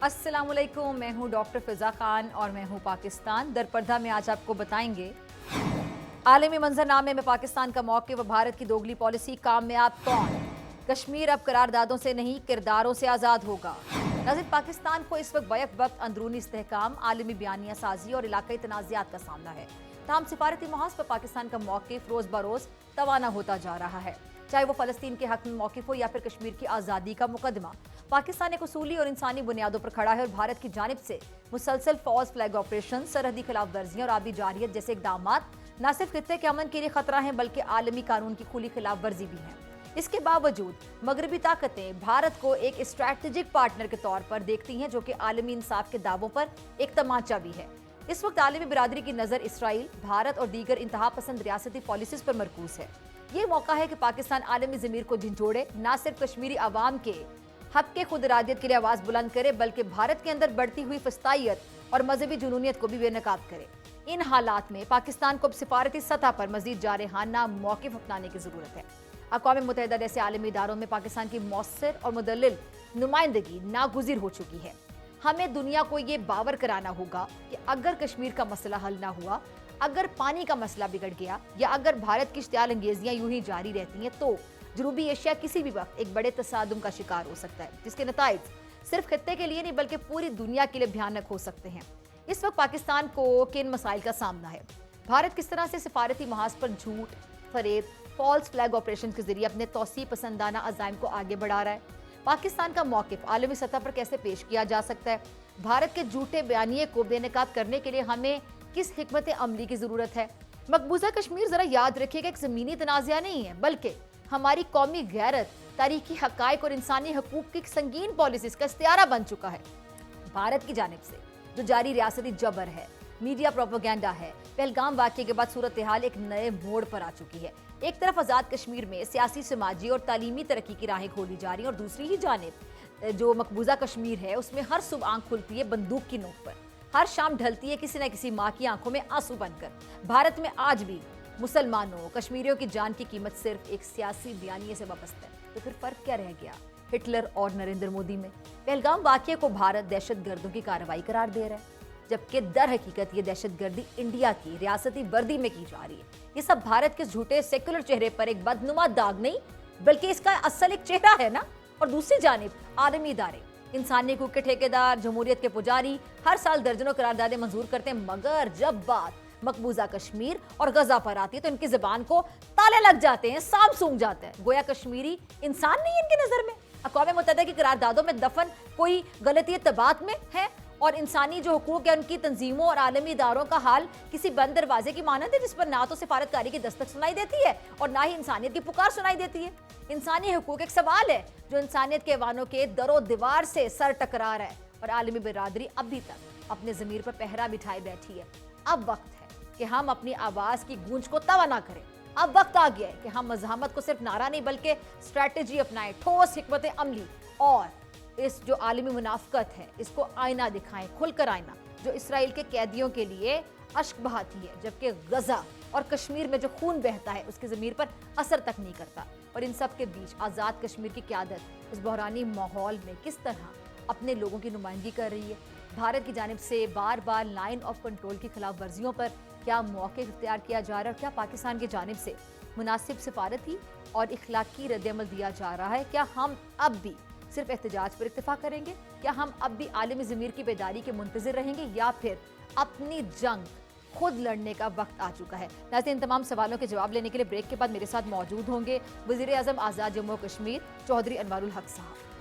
अस्सलाम वालेकुम, मैं हूं डॉक्टर फिजा खान और मैं हूं पाकिस्तान दरपर्दा में। आज आपको बताएंगे आलमी मंजरनामे में पाकिस्तान का मौक़िफ़ व भारत की दोगली पॉलिसी कामयाब कौन। कश्मीर अब करारदादों से नहीं किरदारों से आज़ाद होगा। नाज़रीन, पाकिस्तान को इस वक्त बैक वक्त अंदरूनी इस्तेहकाम, आलमी बयानिया साजी और इलाकाई तनाज़ात का सामना है। ताहम सिफारती महाज पर पाकिस्तान का मौक़िफ़ रोज़ बरोज़ तवाना होता जा रहा है, चाहे वो फ़लस्तीन के हक़ में मौक़िफ़ हो या फिर कश्मीर की आज़ादी का मुकदमा। पाकिस्तान एक उसूली और इंसानी बुनियादों पर खड़ा है और भारत की जानिब से मुसलसल फॉल्स फ्लैग ऑपरेशन, सरहदी खिलाफ वर्जियाँ और आबी जारियत जैसे इकदाम न सिर्फ खित्ते के अमन के लिए खतरा हैं बल्कि आलमी कानून की खुली खिलाफ वर्जी भी है। इसके बावजूद मगरबी ताकतें भारत को एक स्ट्रैटेजिक पार्टनर के तौर पर देखती हैं, जो कि आलमी इंसाफ के दावों पर एक तमाचा भी है। इस वक्त आलमी बिरादरी की नज़र इसराइल, भारत और दीगर इंतहा पसंद रियासती पॉलिसीज पर मरकूज है। ये मौका है कि पाकिस्तान आलमी ज़मीर को झंझोड़े, न सिर्फ कश्मीरी आवाम के हक के खुद इरादियत के लिए आवाज़ बुलंद करे बल्कि भारत के अंदर बढ़ती हुई फस्तायत और मजहबी जुनूनियत को भी बेनकाब करे। इन हालात में पाकिस्तान को अब सिफारती सतह पर मजीद जारहाना मौक़िफ़ अपनाने की ज़रूरत है। अक़वाम मुत्तहिदा जैसे आलमी इदारों में पाकिस्तान की मौसर और मुदल्लिल नुमाइंदगी नागुज़िर हो चुकी है। हमें दुनिया को ये बावर कराना होगा कि अगर कश्मीर का मसला हल ना हुआ, अगर पानी का मसला बिगड़ गया या अगर भारत की इश्तियाल अंगेजियाँ यूं ही जारी रहती हैं तो जनूबी एशिया किसी भी वक्त एक बड़े तसादुम का शिकार हो सकता है, जिसके नताइज सिर्फ खित्ते के लिए नहीं बल्कि पूरी दुनिया के लिए भयानक हो सकते हैं। इस वक्त पाकिस्तान को किन मसाइल का सामना है? भारत किस तरह से सिफारती महाज पर झूठ, फरेब, फॉल्स फ्लैग ऑपरेशन के जरिए अपने तौसी पसंदाना अज़ाइम को आगे बढ़ा रहा है? पाकिस्तान का मौक़िफ़ आलमी सतह पर कैसे पेश किया जा सकता है? भारत के झूठे बयानिए को बेनकाब करने के लिए हमें किस हिकमत अमली की ज़रूरत है? मकबूजा कश्मीर ज़रा याद रखिएगा एक ज़मीनी तनाज़ा नहीं है बल्कि हमारी कौमी गैरत, तारीखी हक़ाइक़ और इंसानी हकूक़ की संगीन पॉलिसीज़ का इस्तियारा बन चुका है। भारत की जानिब से जो जारी रियासती जबर है, मीडिया प्रोपेगेंडा है, पहलगाम वाक़ये के बाद सूरत हाल एक नए मोड़ पर आ चुकी है। एक तरफ आज़ाद कश्मीर में सियासी, समाजी और तालीमी तरक्की की राहें खोली जा रही हैं और दूसरी ही जानिब जो मकबूजा कश्मीर है उसमें हर सुबह आंख खुलती है बंदूक की नोक पर, हर शाम ढलती है किसी न किसी माँ की आंखों में आंसू बनकर। भारत में आज भी मुसलमानों, कश्मीरियों की जान की कीमत सिर्फ एक सियासी बयानिए से वाबस्ता है। तो फिर फर्क क्या रह गया हिटलर और नरेंद्र मोदी में? पहलगाम वाक़ये को भारत दहशतगर्दों की कार्रवाई करार दे रहा है, जबकि दर हकीकत ये दहशतगर्दी इंडिया की रियासती वर्दी में की जा रही है। ये सब भारत के झूठे सेकुलर चेहरे पर एक बदनुमा दाग नहीं बल्कि इसका असल एक चेहरा है ना। और दूसरी जानिब आलमी इदारे, इंसानी हकूक़ के ठेकेदार, जमहूरियत के पुजारी हर साल दर्जनों करारदादें मंजूर करते हैं, मगर जब बात मकबूजा कश्मीर और गजा पर आती है तो इनकी ज़बान को ताले लग जाते हैं, सांप सूंघ जाता है, गोया कश्मीरी इंसान नहीं है इनकी नज़र में। अक़वाम मुत्तहिदा की करारदादों में दफन कोई गलती तबात में है और इंसानी जो हकूक़ है उनकी तंजीमों और आलमी इदारों का हाल किसी बंद दरवाजे की मानद है, जिस पर ना तो सिफारतकारी की दस्तक सुनाई देती है और ना ही इंसानियत की पुकार सुनाई देती है। इंसानी हकूक़ एक सवाल है जो इंसानियत के ऐवानों के दरो दीवार से सर टकरा रहा है और आलमी बिरादरी अभी तक अपने ज़मीर पर पहरा बिठाए बैठी है। अब वक्त है कि हम अपनी आवाज़ की गूंज को तवाना करें। अब वक्त आ गया है कि हम मज़ाहमत को सिर्फ नारा नहीं बल्कि स्ट्रैटेजी अपनाएं, ठोस हिकमत अमली और इस जो आलमी मुनाफ़क़त है इसको आईना दिखाएं, खुलकर आईना जो इसराइल के कैदियों के लिए अश्क बहाती है, जबकि गजा और कश्मीर में जो खून बहता है उसकी ज़मीर पर असर तक नहीं करता। और इन सब के बीच आज़ाद कश्मीर की क़यादत इस बहरानी माहौल में किस तरह अपने लोगों की नुमाइंदगी कर रही है? भारत की जानिब से बार बार लाइन ऑफ कंट्रोल की खिलाफ वर्जियों पर क्या मौक़िफ़ इख्तियार किया जा रहा है? क्या पाकिस्तान की जानिब से मुनासिब सिफारती और इखलाकी रद्द-ए-अमल दिया जा रहा है? क्या हम अब भी सिर्फ एहतजाज पर इत्तेफा करेंगे? क्या हम अब भी आलमी ज़मीर की बेदारी के मुंतज़िर रहेंगे या फिर अपनी जंग खुद लड़ने का वक्त आ चुका है? नाज़रीन, इन तमाम सवालों के जवाब लेने के लिए ब्रेक के बाद मेरे साथ मौजूद होंगे वज़ीर-ए-आज़म आज़ाद जम्मू कश्मीर चौधरी अनवारुल हक साहब।